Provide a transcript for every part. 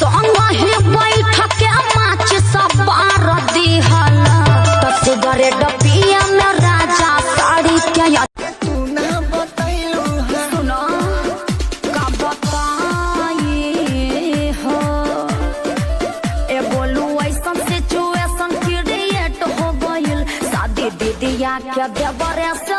संग ही बैठ के माच सब बार दिहल तो सिगरेट पिया में राजा साड़ी के तू ना बताइलो सुनो का बताई हो ए बोलू ऐसा सिचुएशन क्रिएट हो गइल शादी दीदिया के देवरे से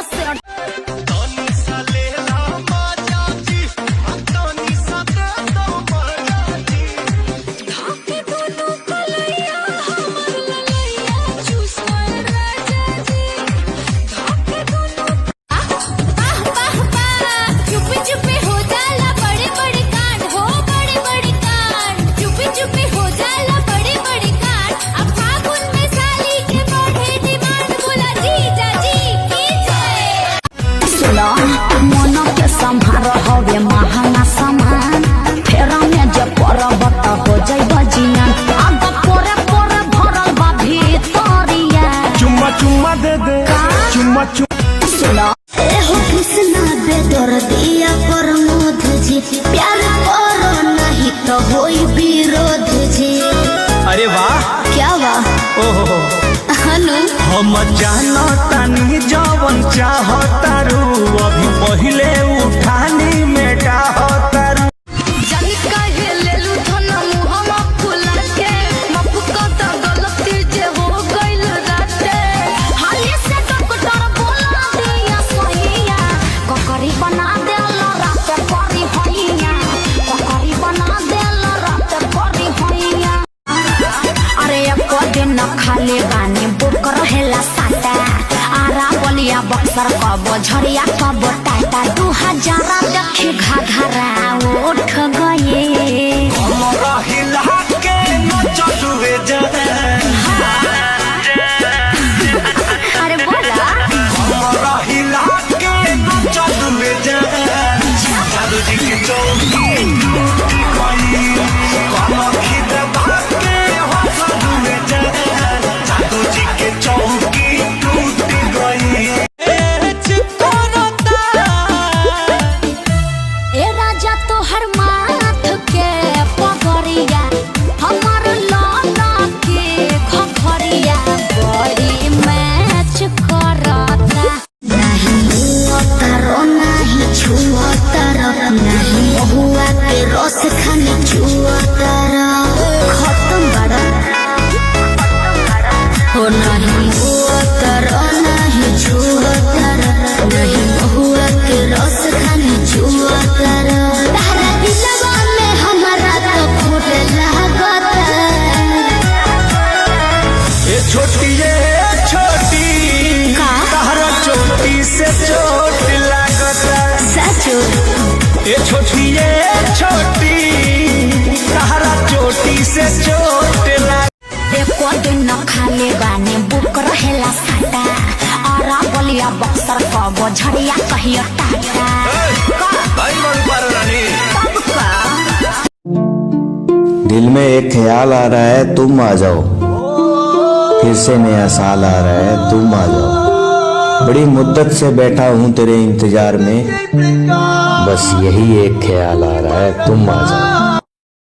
मन के संभार हवे महंगा सामान फेरा में जब परब त हो जाई बजियान अब पोरे पोरे भरल बा भीतरिया चुम्मा चुम्मा दे दे चुम्मा चुम्मा सुनो हो कृष्णा दे दर दिया प्रमोद जी प्यार करो नहीं तो होई विरोध जी। अरे वाह क्या वाह ओहो हनु हम जानो तानी जवन चाहतारू अभी पहिले उठानी में डाहतारू जन कहे लेलू धन मुहमा फुला के मफको त गलती जे हो गइल राते हाली से डॉक्टर बोला दिया सहिया ककरी बना देला रात करी होइया ककरी बना देला रात करी होइया अरे एको दिन खाली बानी बुक रहेला साटा आरा बलिया बक्सर कब झरिया कब टाटा 2000 देखी घाघरा उठ गए हमरा हिला के न चलुए अरे बोला हमरा हिला के न चलुए जादू जी की चौकी कोई कोनो खिद बात के हो चलुए जादू जी के चौकी टूट गई ए राजा तो हर माथ के पगड़िया हमर लाला के घघरिया बड़ी मैच करता नहीं तारो नहीं छुआ तारो नहीं हुआ के रस खाने छुआ तारो खत्म बड़ा हो नहीं हुआ तारो नहीं छुआ तारो नहीं हुआ के रस खाने छुआ तारो तारा दिलवा में हमारा तो फूट लागता ये छोटी तारा चोटी से चोट लागता सचो ये छोटी तारा चोटी से चोट लागता एको दिन खाले बाने बुक रहेला साटा आरा बलिया बक्सर कब झड़िया कहियो टाटा तब का दिल में एक ख्याल आ रहा है तुम आ जाओ फिर से नया साल आ रहा है तुम आ जाओ बड़ी मुद्दत से बैठा हूँ तेरे इंतजार में बस यही एक ख्याल आ रहा है तुम आ जाओ।